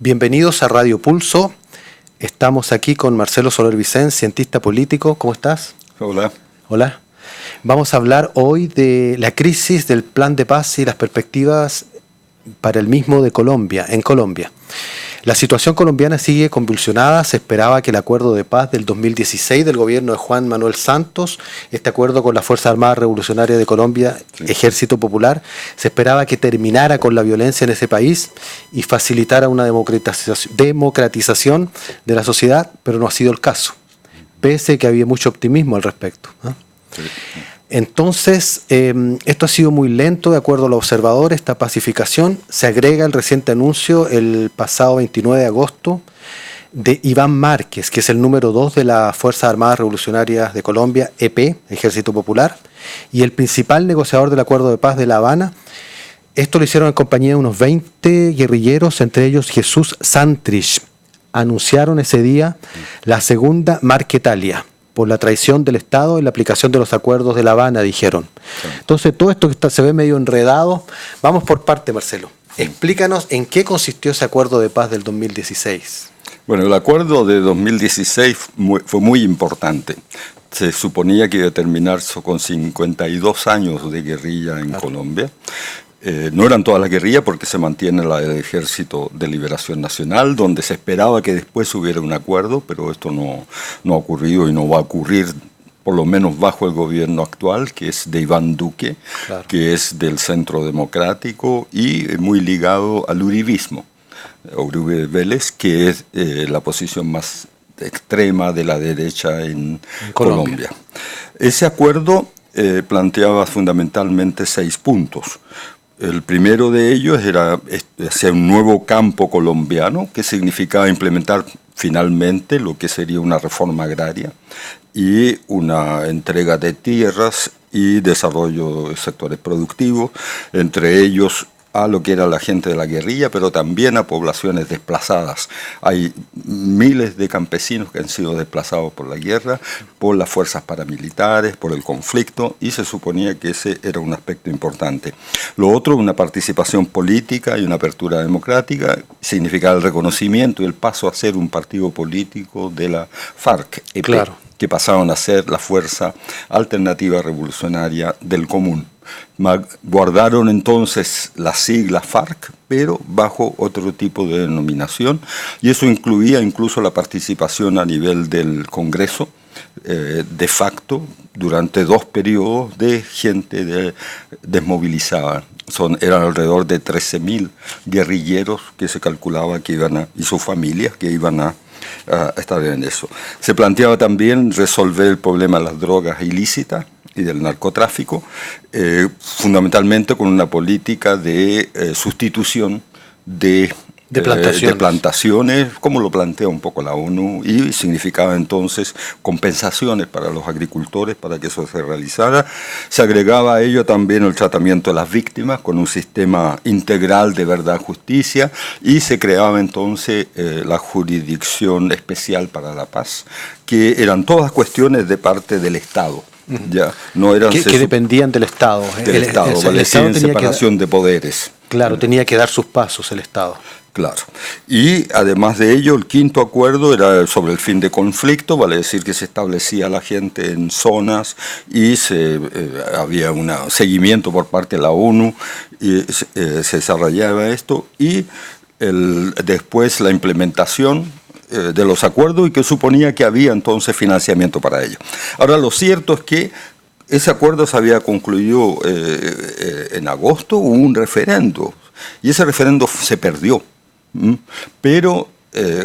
Bienvenidos a Radio Pulso. Estamos aquí con Marcelo Soler Vicens, cientista político. ¿Cómo estás? Hola. Hola. Vamos a hablar hoy de la crisis del plan de paz y las perspectivas para el mismo de Colombia, en Colombia. La situación colombiana sigue convulsionada. Se esperaba que el acuerdo de paz del 2016 del gobierno de Juan Manuel Santos, este acuerdo con la Fuerza Armada Revolucionaria de Colombia, Ejército Popular, se esperaba que terminara con la violencia en ese país y facilitara una democratización de la sociedad, pero no ha sido el caso, pese a que había mucho optimismo al respecto, ¿no? Sí. Entonces, esto ha sido muy lento, de acuerdo al observador, esta pacificación. Se agrega el reciente anuncio el pasado 29 de agosto de Iván Márquez, que es el número 2 de las Fuerzas Armadas Revolucionarias de Colombia, EP, Ejército Popular, y el principal negociador del acuerdo de paz de La Habana. Esto lo hicieron en compañía de unos 20 guerrilleros, entre ellos Jesús Santrich. Anunciaron ese día la segunda Marquetalia por la traición del Estado y la aplicación de los acuerdos de La Habana, dijeron. Entonces, todo esto que se ve medio enredado. Vamos por parte, Marcelo. Explícanos en qué consistió ese acuerdo de paz del 2016. Bueno, el acuerdo de 2016 fue muy importante. Se suponía que iba a terminar con 52 años de guerrilla en Colombia. No eran todas las guerrillas porque se mantiene la del Ejército de Liberación Nacional, donde se esperaba que después hubiera un acuerdo, pero esto no ha ocurrido y no va a ocurrir, por lo menos bajo el gobierno actual, que es de Iván Duque, claro, que es del Centro Democrático y muy ligado al uribismo, Uribe Vélez, que es la posición más extrema de la derecha en Colombia. Ese acuerdo planteaba fundamentalmente 6 puntos. El primero de ellos era hacer un nuevo campo colombiano, que significaba implementar finalmente lo que sería una reforma agraria y una entrega de tierras y desarrollo de sectores productivos, entre ellos a lo que era la gente de la guerrilla, pero también a poblaciones desplazadas. Hay miles de campesinos que han sido desplazados por la guerra, por las fuerzas paramilitares, por el conflicto, y se suponía que ese era un aspecto importante. Lo otro, una participación política y una apertura democrática, significaba el reconocimiento y el paso a ser un partido político de la FARC, EP, claro, que pasaron a ser la Fuerza Alternativa Revolucionaria del Común. Guardaron entonces la sigla FARC, pero bajo otro tipo de denominación, y eso incluía incluso la participación a nivel del Congreso, de facto, durante 2 periodos de gente desmovilizada. Eran alrededor de 13.000 guerrilleros que se calculaba que iban y sus familias que iban a estar en eso. Se planteaba también resolver el problema de las drogas ilícitas y del narcotráfico, fundamentalmente con una política de sustitución de plantaciones, como lo plantea un poco la ONU, y significaba entonces compensaciones para los agricultores para que eso se realizara. Se agregaba a ello también el tratamiento de las víctimas con un sistema integral de verdad y justicia, y se creaba entonces la Jurisdicción Especial para la Paz, que eran todas cuestiones de parte del Estado. Ya, no eran que dependían del Estado. Del Estado, vale decir, en separación de poderes. Claro, tenía que dar sus pasos el Estado. Claro. Y además de ello, el quinto acuerdo era sobre el fin de conflicto, vale decir que se establecía la gente en zonas y había un seguimiento por parte de la ONU y se desarrollaba esto, y después la implementación de los acuerdos, y que suponía que había entonces financiamiento para ello. Ahora, lo cierto es que ese acuerdo se había concluido en agosto, hubo un referendo, y ese referendo se perdió. Pero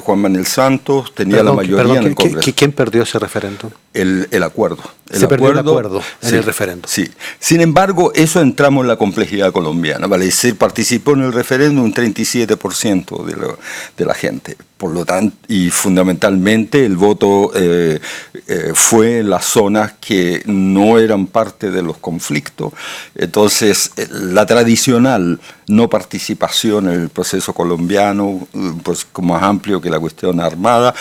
Juan Manuel Santos tenía la mayoría en el Congreso. ¿Quién perdió ese referéndum? El acuerdo. Se perdió el acuerdo en el referéndum. Sí. Sin embargo, eso entramos en la complejidad colombiana. Vale decir, participó en el referéndum un 37% de la gente. Por lo tanto, y fundamentalmente el voto fue en las zonas que no eran parte de los conflictos. Entonces, la tradicional no participación en el proceso colombiano, pues como más amplio que la cuestión armada,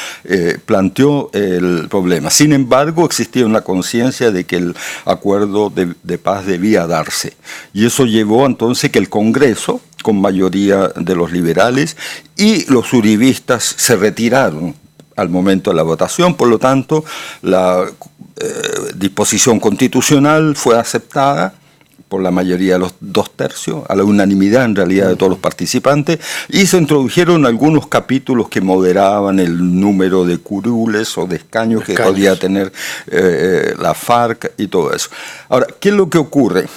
planteó el problema. Sin embargo, existía una conciencia de que el acuerdo de paz debía darse. Y eso llevó entonces que el Congreso con mayoría de los liberales, y los uribistas se retiraron al momento de la votación. Por lo tanto, la disposición constitucional fue aceptada por la mayoría de los 2/3, a la unanimidad en realidad de todos los participantes, y se introdujeron algunos capítulos que moderaban el número de curules o de escaños que podía tener la FARC y todo eso. Ahora, ¿qué es lo que ocurre?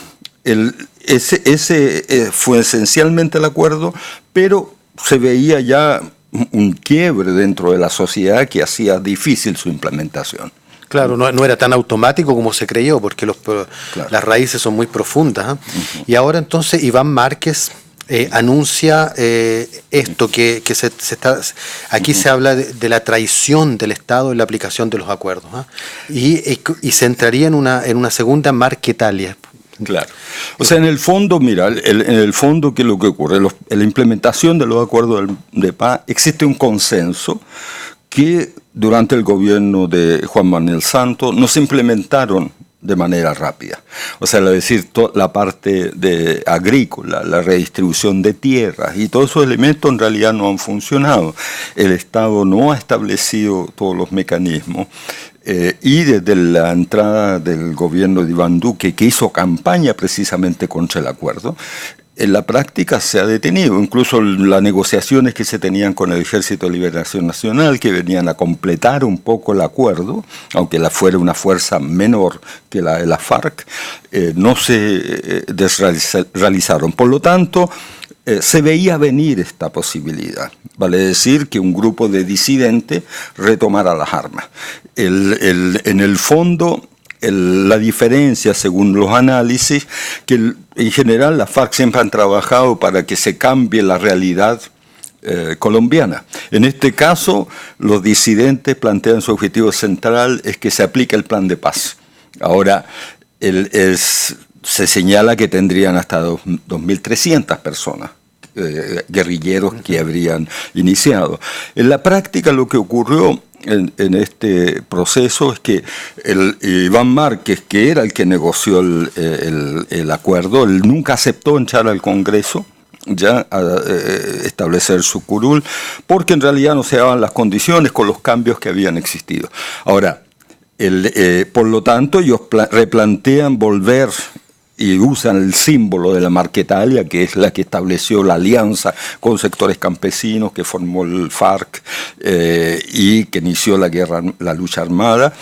Ese fue esencialmente el acuerdo, pero se veía ya un quiebre dentro de la sociedad que hacía difícil su implementación. Claro, no era tan automático como se creyó, porque las raíces son muy profundas. Y ahora entonces Iván Márquez anuncia esto, que aquí se habla de la traición del Estado en la aplicación de los acuerdos. Y se entraría en una segunda Marquetalia. Claro. O sea, en el fondo, mira, en el fondo, ¿qué es lo que ocurre? En la implementación de los acuerdos de paz existe un consenso que durante el gobierno de Juan Manuel Santos no se implementaron de manera rápida. O sea, es decir, la parte agrícola, la redistribución de tierras y todos esos elementos en realidad no han funcionado. El Estado no ha establecido todos los mecanismos. Y desde la entrada del gobierno de Iván Duque, que hizo campaña precisamente contra el acuerdo, en la práctica se ha detenido. Incluso las negociaciones que se tenían con el Ejército de Liberación Nacional, que venían a completar un poco el acuerdo, aunque fuera una fuerza menor que la de la FARC, no se realizaron. Por lo tanto, se veía venir esta posibilidad. Vale decir que un grupo de disidentes retomara las armas. En el fondo, la diferencia, según los análisis, que en general las FARC siempre han trabajado para que se cambie la realidad colombiana. En este caso, los disidentes plantean su objetivo central es que se aplique el plan de paz. Ahora, se señala que tendrían hasta 2.300 personas, guerrilleros que habrían iniciado. En la práctica lo que ocurrió en este proceso es que Iván Márquez, que era el que negoció el acuerdo, él nunca aceptó entrar al Congreso ya a establecer su curul, porque en realidad no se daban las condiciones con los cambios que habían existido. Ahora, por lo tanto, ellos replantean volver y usan el símbolo de la Marquetalia, que es la que estableció la alianza con sectores campesinos que formó el FARC y que inició la lucha armada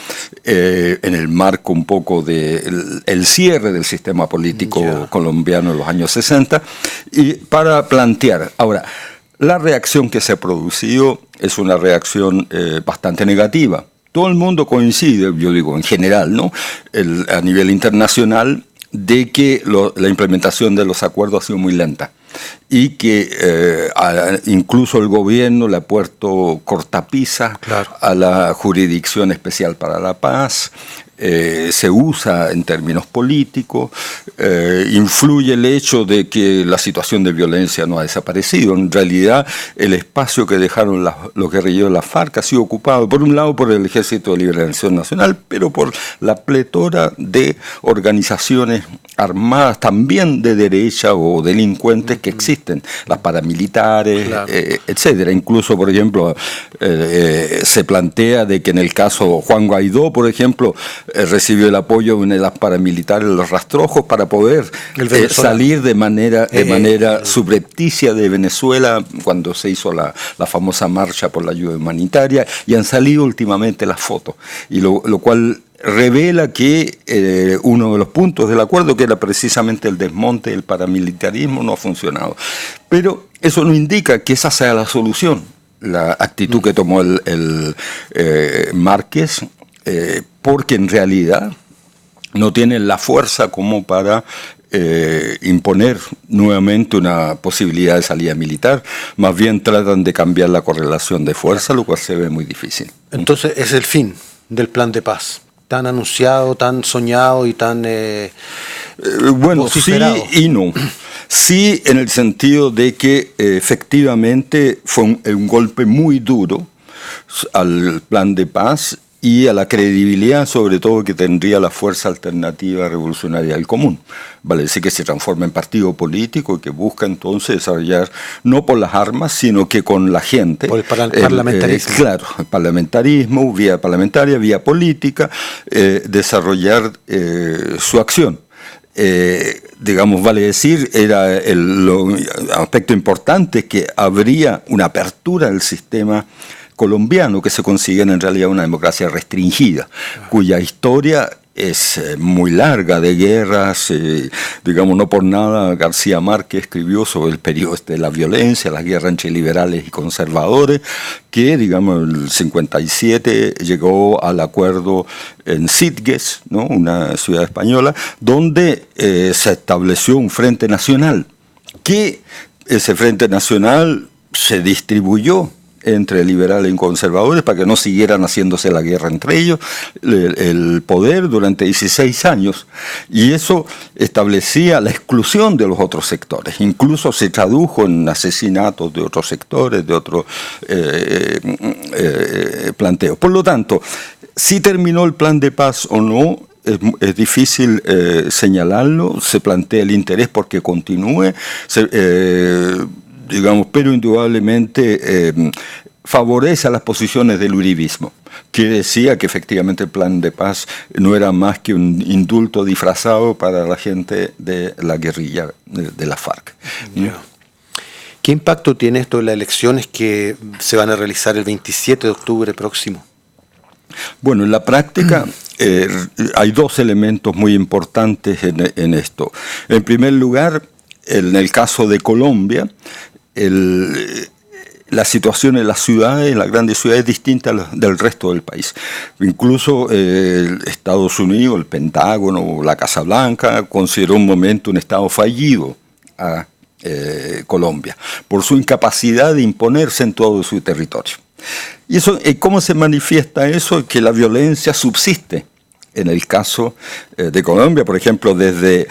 en el marco un poco del cierre del sistema político colombiano en los años 60, y para plantear. Ahora, la reacción que se ha producido es una reacción bastante negativa. Todo el mundo coincide, yo digo en general, ¿no? A nivel internacional, de que la implementación de los acuerdos ha sido muy lenta y que incluso el gobierno le ha puesto cortapisas a la Jurisdicción Especial para la Paz. Se usa en términos políticos, influye el hecho de que la situación de violencia no ha desaparecido. En realidad, el espacio que dejaron los guerrilleros de la FARC ha sido ocupado, por un lado, por el Ejército de Liberación Nacional, pero por la pletora de organizaciones armadas, también de derecha o delincuentes que existen, las paramilitares, etcétera. Incluso, por ejemplo, se plantea de que en el caso Juan Guaidó, por ejemplo, recibió el apoyo de una de las paramilitares, los Rastrojos, para poder salir de manera subrepticia de Venezuela cuando se hizo la famosa marcha por la ayuda humanitaria, y han salido últimamente las fotos, y lo cual revela que uno de los puntos del acuerdo, que era precisamente el desmonte del paramilitarismo, no ha funcionado. Pero eso no indica que esa sea la solución. La actitud que tomó el Márquez, porque en realidad no tienen la fuerza como para imponer nuevamente una posibilidad de salida militar. Más bien tratan de cambiar la correlación de fuerza, lo cual se ve muy difícil. Entonces es el fin del plan de paz, tan anunciado, tan soñado y tan bueno, vociferado. Sí y no. Sí, en el sentido de que efectivamente fue un golpe muy duro al plan de paz, y a la credibilidad, sobre todo, que tendría la Fuerza Alternativa Revolucionaria del Común. Vale decir que se transforma en partido político y que busca entonces desarrollar, no por las armas, sino que con la gente. Por el parlamentarismo. Claro, el parlamentarismo, vía parlamentaria, vía política, desarrollar su acción. Digamos, vale decir, era el aspecto importante que habría una apertura del sistema colombiano, que se consigue en realidad una democracia restringida, cuya historia es muy larga de guerras, digamos, no por nada García Márquez escribió sobre el periodo de la violencia, la guerra entre liberales y conservadores, que, digamos, en el 57 llegó al acuerdo en Sitges, ¿no?, una ciudad española, donde se estableció un frente nacional, que ese frente nacional se distribuyó entre liberales y conservadores para que no siguieran haciéndose la guerra entre ellos, el poder durante 16 años, y eso establecía la exclusión de los otros sectores. Incluso se tradujo en asesinatos de otros sectores, de otros planteos. Por lo tanto, si terminó el plan de paz o no, es difícil señalarlo. Se plantea el interés porque continúe, digamos, pero indudablemente favorece a las posiciones del uribismo, que decía que efectivamente el plan de paz no era más que un indulto disfrazado para la gente de la guerrilla de la FARC. Yeah. ¿Qué impacto tiene esto en las elecciones que se van a realizar el 27 de octubre próximo? Bueno, en la práctica hay dos elementos muy importantes en esto. En primer lugar, en el caso de Colombia, la situación en las ciudades, en las grandes ciudades, es distinta del resto del país. Incluso Estados Unidos, el Pentágono, la Casa Blanca, consideró un momento un estado fallido a Colombia, por su incapacidad de imponerse en todo su territorio. ¿Y eso, cómo se manifiesta eso? Que la violencia subsiste. En el caso de Colombia, por ejemplo, desde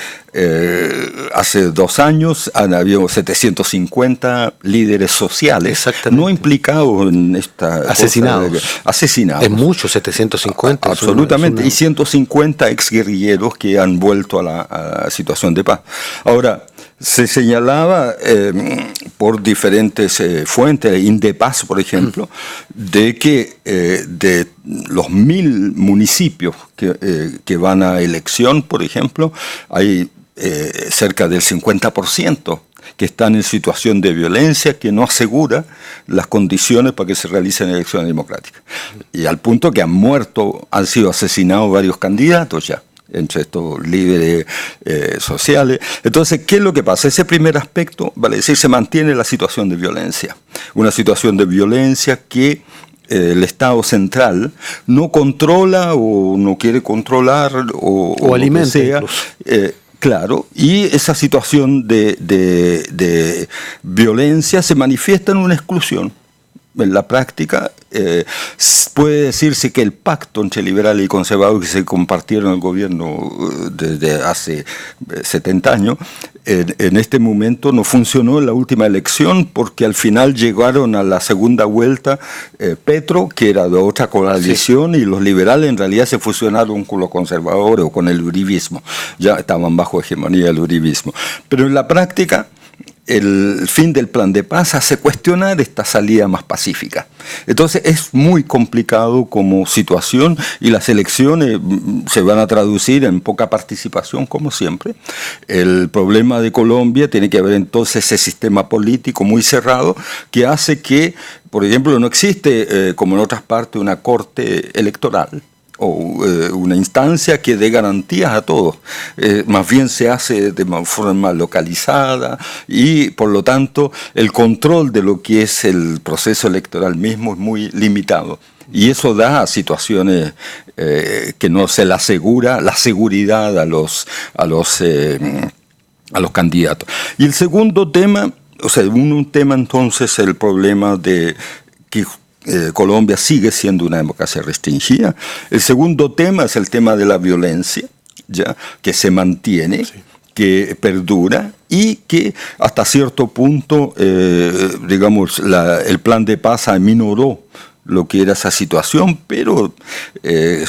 hace 2 años han habido 750 líderes sociales no implicados en esta asesinados. Asesinados. Es mucho, 750. Absolutamente. Y 150 exguerrilleros que han vuelto a la situación de paz. Ahora, se señalaba por diferentes fuentes, Indepaz, por ejemplo, de que de los 1000 municipios que van a elección, por ejemplo, hay cerca del 50% que están en situación de violencia, que no asegura las condiciones para que se realicen elecciones democráticas. Y al punto que han sido asesinados varios candidatos ya, entre estos líderes sociales. Entonces, ¿qué es lo que pasa? Ese primer aspecto, vale decir, se mantiene la situación de violencia. Una situación de violencia que el Estado central no controla o no quiere controlar o alimenta, sea, claro, y esa situación de violencia se manifiesta en una exclusión. En la práctica, puede decirse que el pacto entre liberales y conservadores que se compartieron el gobierno desde hace 70 años, en este momento no funcionó en la última elección porque al final llegaron a la segunda vuelta Petro, que era de otra coalición, y los liberales en realidad se fusionaron con los conservadores o con el uribismo. Ya estaban bajo hegemonía del uribismo. Pero en la práctica, el fin del plan de paz hace cuestionar esta salida más pacífica. Entonces es muy complicado como situación y las elecciones se van a traducir en poca participación, como siempre. El problema de Colombia tiene que ver entonces ese sistema político muy cerrado que hace que, por ejemplo, no existe, como en otras partes, una corte electoral o una instancia que dé garantías a todos. Más bien se hace de forma localizada y, por lo tanto, el control de lo que es el proceso electoral mismo es muy limitado. Y eso da a situaciones que no se le asegura la seguridad a los candidatos. Y el segundo tema, o sea, un tema entonces, el problema de que Colombia sigue siendo una democracia restringida. El segundo tema es el tema de la violencia, ya, que se mantiene, que perdura y que hasta cierto punto, digamos, el plan de paz aminoró lo que era esa situación, pero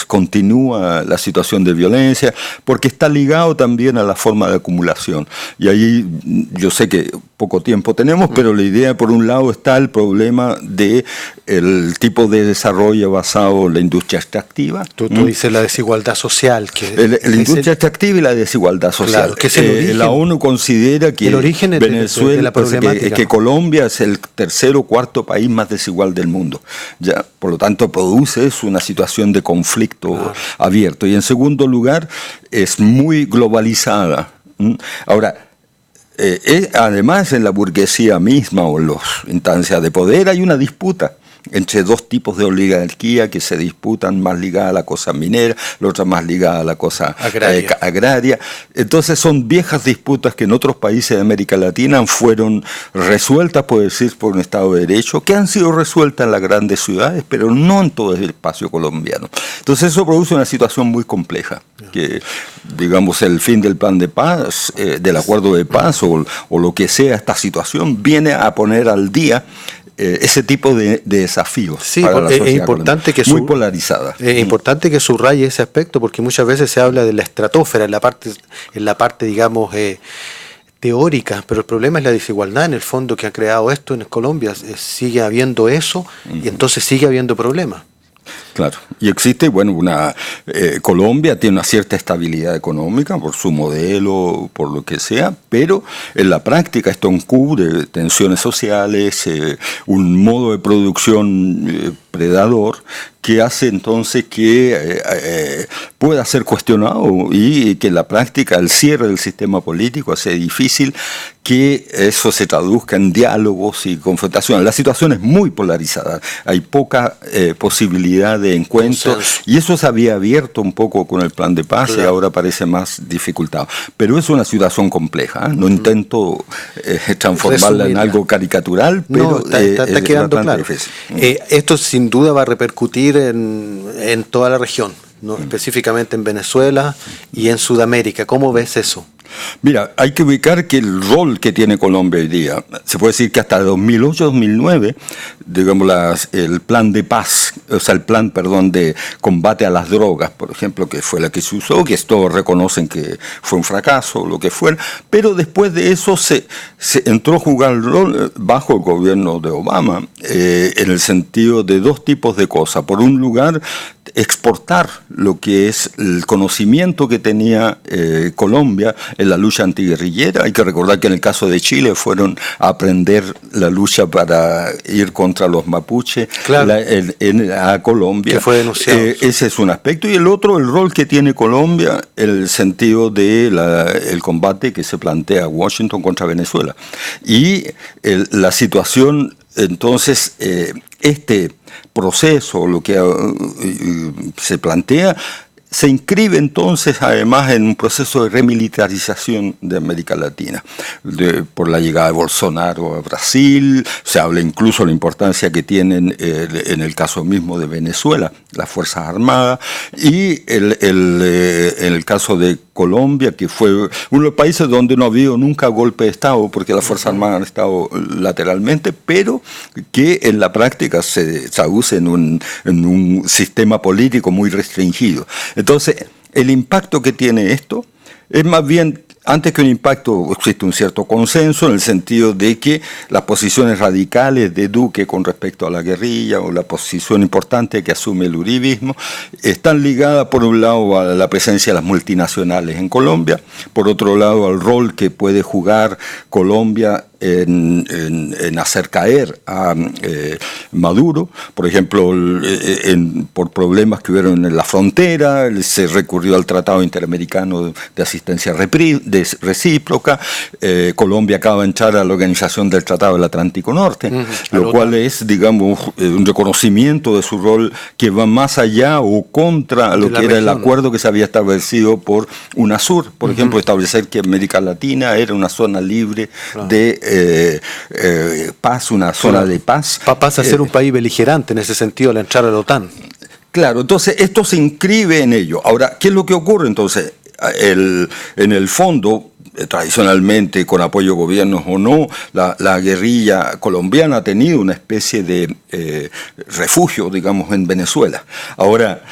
continúa la situación de violencia, porque está ligado también a la forma de acumulación. Y ahí yo sé que poco tiempo tenemos, pero la idea, por un lado, está el problema de el tipo de desarrollo basado en la industria extractiva. Tú dices la desigualdad social. La industria extractiva y la desigualdad social. Claro, que es el origen, la ONU considera que el origen Venezuela, de la problemática, que Colombia es el tercer o cuarto país más desigual del mundo. Ya, por lo tanto, produce una situación de conflicto abierto. Y en segundo lugar, es muy globalizada. Ahora, además en la burguesía misma o en las instancias de poder hay una disputa entre dos tipos de oligarquía que se disputan, más ligada a la cosa minera, la otra más ligada a la cosa agraria. Entonces son viejas disputas que en otros países de América Latina fueron resueltas, por decir, por un Estado de Derecho, que han sido resueltas en las grandes ciudades, pero no en todo el espacio colombiano. Entonces eso produce una situación muy compleja, que digamos el fin del plan de paz, del acuerdo de paz o lo que sea esta situación, viene a poner al día ese tipo de desafíos. Sí, para la sociedad, es importante que muy polarizada. Es importante que subraye ese aspecto, porque muchas veces se habla de la estratosfera en la parte digamos teórica, pero el problema es la desigualdad en el fondo que ha creado esto en Colombia. Sigue habiendo eso y entonces sigue habiendo problemas. Claro, y existe, Colombia tiene una cierta estabilidad económica por su modelo, por lo que sea, pero en la práctica esto encubre tensiones sociales, un modo de producción predador que hace entonces que pueda ser cuestionado y que en la práctica el cierre del sistema político hace difícil que eso se traduzca en diálogos y confrontaciones. La situación es muy polarizada, hay poca posibilidad de encuentro y eso se había abierto un poco con el plan de paz y ahora parece más dificultado. Pero es una situación compleja, no intento transformarla en algo caricatural, pero está quedando claro. Esto sin duda va a repercutir en toda la región, ¿no? Específicamente en Venezuela y en Sudamérica. ¿Cómo ves eso? Mira, hay que ubicar que el rol que tiene Colombia hoy día, se puede decir que hasta 2008-2009, digamos, el plan de paz, el plan de combate a las drogas, por ejemplo, que fue la que se usó, que todos reconocen que fue un fracaso, lo que fuera, pero después de eso se entró a jugar el rol bajo el gobierno de Obama, en el sentido de dos tipos de cosas. Por un lugar, exportar lo que es el conocimiento que tenía Colombia en la lucha antiguerrillera. Hay que recordar que en el caso de Chile fueron a aprender la lucha para ir contra los mapuches a Colombia. Que fue denunciado. Ese es un aspecto. Y el otro, el rol que tiene Colombia en el sentido de el combate que se plantea Washington contra Venezuela. Y la situación, entonces, este proceso, lo que se plantea, se inscribe entonces además en un proceso de remilitarización de América Latina, por la llegada de Bolsonaro a Brasil. Se habla incluso de la importancia que tienen en el caso mismo de Venezuela las Fuerzas Armadas, y en el caso de Colombia, que fue uno de los países donde no ha habido nunca golpe de Estado, porque las Fuerzas Armadas han estado lateralmente, pero que en la práctica se traduce en un sistema político muy restringido. Entonces, el impacto que tiene esto es más bien, antes que un impacto, existe un cierto consenso en el sentido de que las posiciones radicales de Duque con respecto a la guerrilla o la posición importante que asume el uribismo están ligadas por un lado a la presencia de las multinacionales en Colombia, por otro lado al rol que puede jugar Colombia en hacer caer a Maduro. Por ejemplo, por problemas que hubieron en la frontera, se recurrió al Tratado Interamericano de Asistencia Recíproca. Colombia acaba de entrar a la Organización del Tratado del Atlántico Norte, lo cual es, digamos, un reconocimiento de su rol que va más allá o contra lo que era el acuerdo que se había establecido por UNASUR, por ejemplo, establecer que América Latina era una zona libre de paz, una zona de paz. Pasa a ser un país beligerante en ese sentido al entrar a la OTAN. Claro, entonces esto se inscribe en ello. Ahora, ¿qué es lo que ocurre entonces? En el fondo, tradicionalmente con apoyo de gobiernos o no, la guerrilla colombiana ha tenido una especie de refugio, digamos, en Venezuela. Ahora,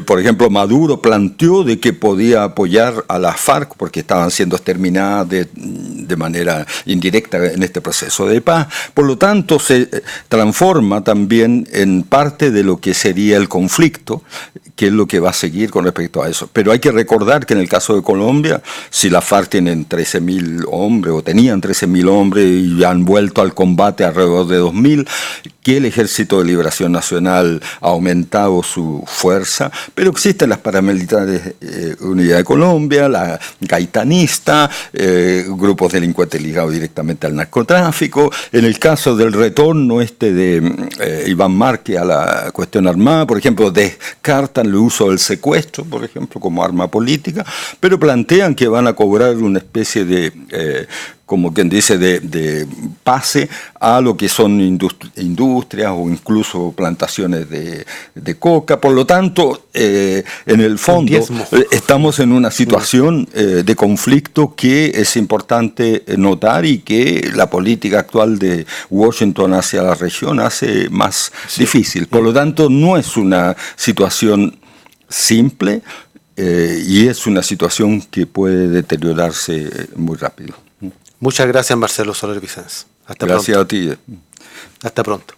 por ejemplo, Maduro planteó de que podía apoyar a las FARC porque estaban siendo exterminadas de manera indirecta en este proceso de paz. Por lo tanto, se transforma también en parte de lo que sería el conflicto, que es lo que va a seguir con respecto a eso. Pero hay que recordar que en el caso de Colombia, si las FARC tienen 13.000 hombres, o tenían 13.000 hombres y han vuelto al combate alrededor de 2.000, que el Ejército de Liberación Nacional ha aumentado su fuerza, pero existen las paramilitares Unidad de Colombia, la Gaitanista, grupos delincuentes ligados directamente al narcotráfico. En el caso del retorno de Iván Márquez a la cuestión armada, por ejemplo, descartan el uso del secuestro, por ejemplo, como arma política, pero plantean que van a cobrar una especie de como quien dice, de pase a lo que son industrias o incluso plantaciones de coca. Por lo tanto, en el fondo, estamos en una situación de conflicto que es importante notar y que la política actual de Washington hacia la región hace más difícil. Por lo tanto, no es una situación simple y es una situación que puede deteriorarse muy rápido. Muchas gracias, Marcelo Soler Vicens. Hasta pronto. Gracias a ti. Hasta pronto.